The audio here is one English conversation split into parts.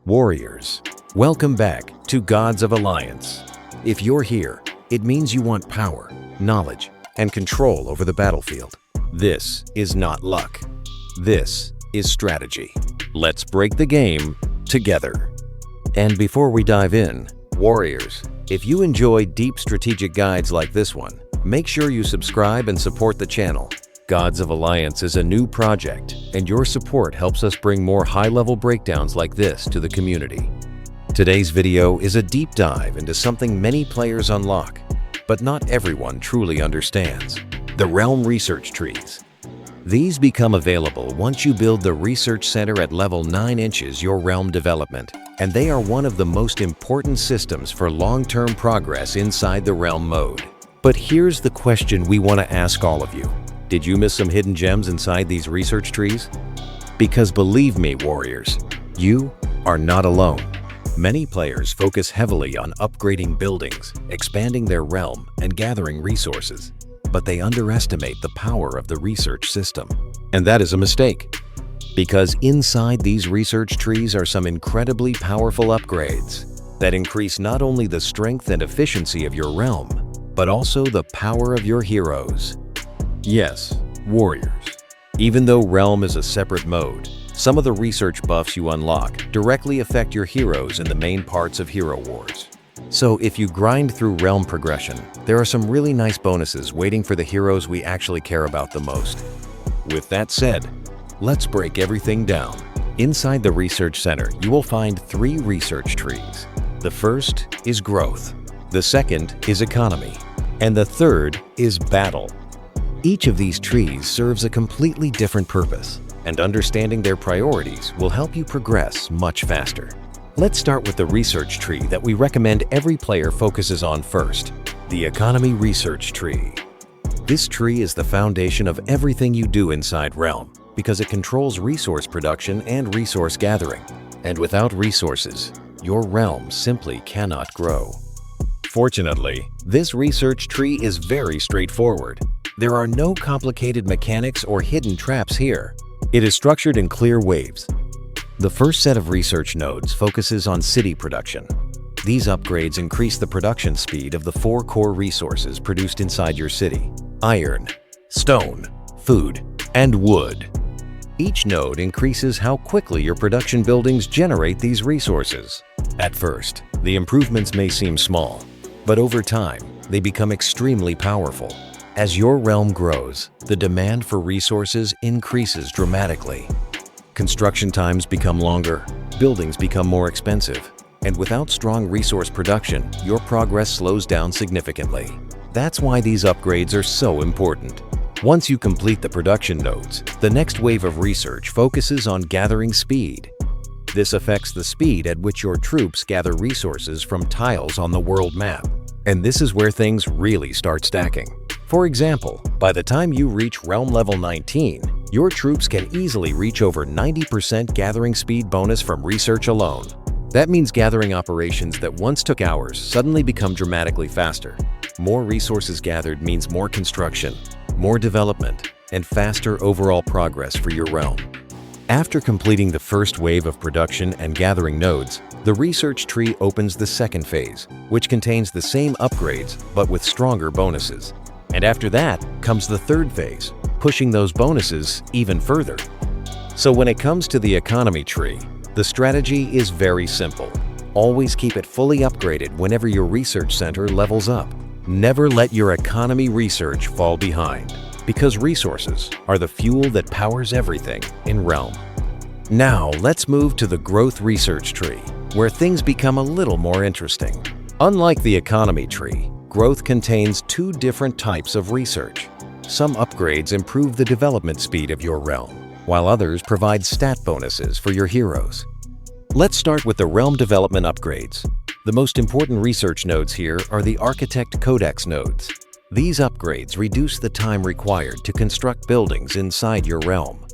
Warriors, welcome back to Gods of Alliance. If you're here, it means you want power, knowledge, and control over the battlefield. This is not luck. This is strategy. Let's break the game together. And before we dive in, Warriors, if you enjoy deep strategic guides like this one, make sure you subscribe and support the channel. Gods of Alliance is a new project, and your support helps us bring more high-level breakdowns like this to the community. Today's video is a deep dive into something many players unlock, but not everyone truly understands: the Realm Research Trees. These become available once you build the Research Center at level 9 inches your Realm development, and they are one of the most important systems for long-term progress inside the Realm mode. But here's the question we want to ask all of you. Did you miss some hidden gems inside these research trees? Because believe me, Warriors, you are not alone. Many players focus heavily on upgrading buildings, expanding their realm, and gathering resources, but they underestimate the power of the research system. And that is a mistake, because inside these research trees are some incredibly powerful upgrades that increase not only the strength and efficiency of your realm, but also the power of your heroes. Yes, Warriors. Even though Realm is a separate mode, some of the research buffs you unlock directly affect your heroes in the main parts of Hero Wars. So if you grind through Realm progression, there are some really nice bonuses waiting for the heroes we actually care about the most. With that said, let's break everything down. Inside the Research Center, you will find 3 research trees. The first is Growth, the second is Economy, and the third is Battle. Each of these trees serves a completely different purpose, and understanding their priorities will help you progress much faster. Let's start with the research tree that we recommend every player focuses on first, the Economy Research Tree. This tree is the foundation of everything you do inside Realm, because it controls resource production and resource gathering. And without resources, your realm simply cannot grow. Fortunately, this research tree is very straightforward. There are no complicated mechanics or hidden traps here. It is structured in clear waves. The first set of research nodes focuses on city production. These upgrades increase the production speed of the 4 core resources produced inside your city: iron, stone, food, and wood. Each node increases how quickly your production buildings generate these resources. At first, the improvements may seem small, but over time, they become extremely powerful. As your realm grows, the demand for resources increases dramatically. Construction times become longer, buildings become more expensive, and without strong resource production, your progress slows down significantly. That's why these upgrades are so important. Once you complete the production nodes, the next wave of research focuses on gathering speed. This affects the speed at which your troops gather resources from tiles on the world map. And this is where things really start stacking. For example, by the time you reach Realm level 19, your troops can easily reach over 90% gathering speed bonus from research alone. That means gathering operations that once took hours suddenly become dramatically faster. More resources gathered means more construction, more development, and faster overall progress for your realm. After completing the first wave of production and gathering nodes, the research tree opens the second phase, which contains the same upgrades but with stronger bonuses. And after that comes the third phase, pushing those bonuses even further. So when it comes to the economy tree, the strategy is very simple. Always keep it fully upgraded whenever your research center levels up. Never let your economy research fall behind, because resources are the fuel that powers everything in Realm. Now let's move to the growth research tree, where things become a little more interesting. Unlike the economy tree, growth contains 2 different types of research. Some upgrades improve the development speed of your realm, while others provide stat bonuses for your heroes. Let's start with the realm development upgrades. The most important research nodes here are the Architect Codex nodes. These upgrades reduce the time required to construct buildings inside your realm.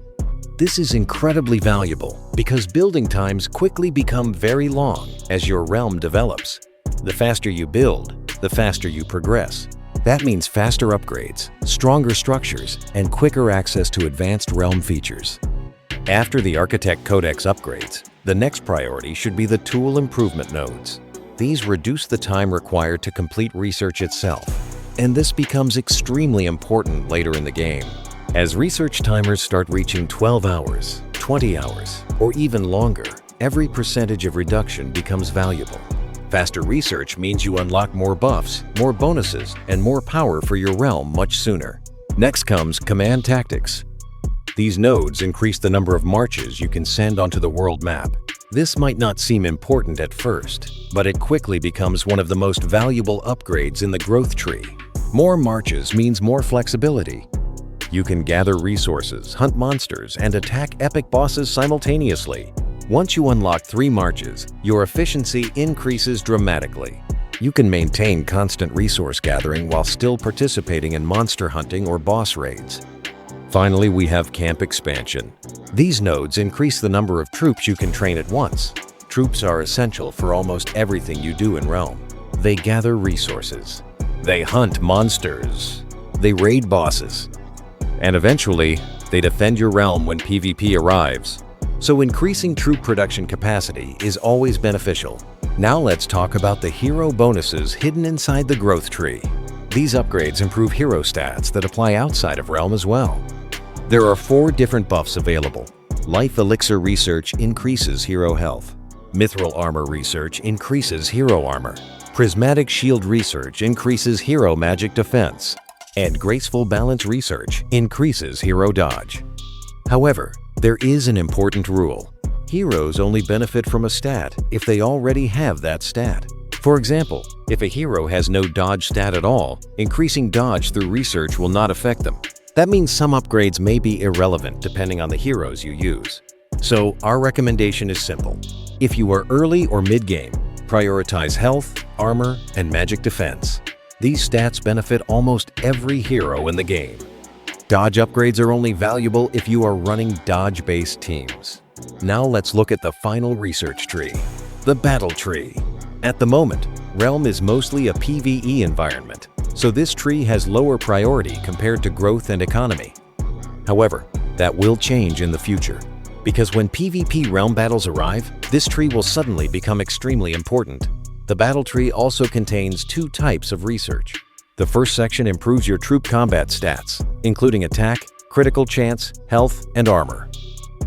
This is incredibly valuable because building times quickly become very long as your realm develops. The faster you build, the faster you progress. That means faster upgrades, stronger structures, and quicker access to advanced realm features. After the Architect Codex upgrades, the next priority should be the tool improvement nodes. These reduce the time required to complete research itself, and this becomes extremely important later in the game. As research timers start reaching 12 hours, 20 hours, or even longer, every percentage of reduction becomes valuable. Faster research means you unlock more buffs, more bonuses, and more power for your realm much sooner. Next comes Command Tactics. These nodes increase the number of marches you can send onto the world map. This might not seem important at first, but it quickly becomes one of the most valuable upgrades in the growth tree. More marches means more flexibility. You can gather resources, hunt monsters, and attack epic bosses simultaneously. Once you unlock 3 marches, your efficiency increases dramatically. You can maintain constant resource gathering while still participating in monster hunting or boss raids. Finally, we have Camp Expansion. These nodes increase the number of troops you can train at once. Troops are essential for almost everything you do in Realm. They gather resources. They hunt monsters. They raid bosses. And eventually, they defend your realm when PvP arrives. So increasing troop production capacity is always beneficial. Now let's talk about the hero bonuses hidden inside the growth tree. These upgrades improve hero stats that apply outside of Realm as well. There are 4 different buffs available. Life Elixir Research increases hero health. Mithril Armor Research increases hero armor. Prismatic Shield Research increases hero magic defense. And Graceful Balance Research increases hero dodge. However, there is an important rule. Heroes only benefit from a stat if they already have that stat. For example, if a hero has no dodge stat at all, increasing dodge through research will not affect them. That means some upgrades may be irrelevant depending on the heroes you use. So our recommendation is simple. If you are early or mid-game, prioritize health, armor, and magic defense. These stats benefit almost every hero in the game. Dodge upgrades are only valuable if you are running dodge-based teams. Now let's look at the final research tree, the Battle Tree. At the moment, Realm is mostly a PvE environment, so this tree has lower priority compared to growth and economy. However, that will change in the future, because when PvP Realm battles arrive, this tree will suddenly become extremely important. The Battle Tree also contains 2 types of research. The first section improves your troop combat stats, including attack, critical chance, health, and armor.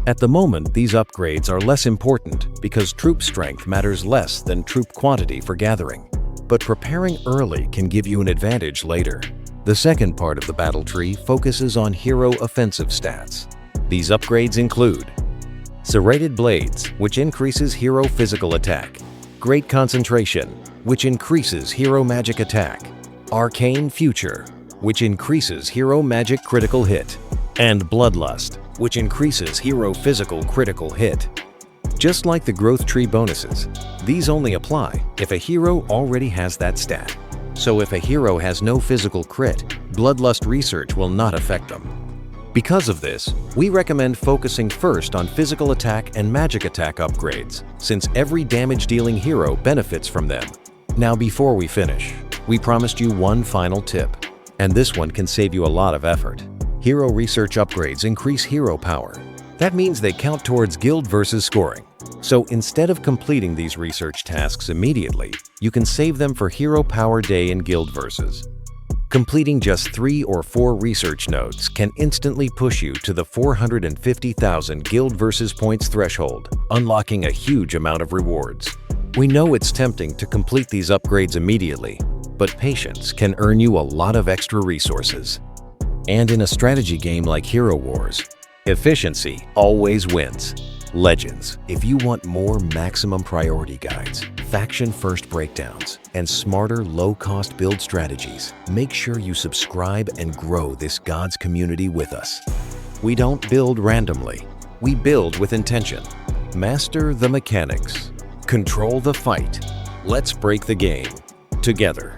At the moment, these upgrades are less important because troop strength matters less than troop quantity for gathering. But preparing early can give you an advantage later. The second part of the Battle Tree focuses on hero offensive stats. These upgrades include Serrated Blades, which increases hero physical attack. Great Concentration, which increases hero magic attack. Arcane Future, which increases hero magic critical hit. And Bloodlust, which increases hero physical critical hit. Just like the growth tree bonuses, these only apply if a hero already has that stat. So if a hero has no physical crit, Bloodlust research will not affect them. Because of this, we recommend focusing first on physical attack and magic attack upgrades, since every damage-dealing hero benefits from them. Now before we finish, we promised you one final tip, and this one can save you a lot of effort. Hero research upgrades increase hero power. That means they count towards guild versus scoring. So instead of completing these research tasks immediately, you can save them for Hero Power Day in Guild Versus. Completing just 3 or 4 research nodes can instantly push you to the 450,000 Guild Versus points threshold, unlocking a huge amount of rewards. We know it's tempting to complete these upgrades immediately, but patience can earn you a lot of extra resources. And in a strategy game like Hero Wars, efficiency always wins. Legends, if you want more maximum priority guides, faction-first breakdowns, and smarter low-cost build strategies, make sure you subscribe and grow this Gods community with us. We don't build randomly. We build with intention. Master the mechanics. Control the fight. Let's break the game together.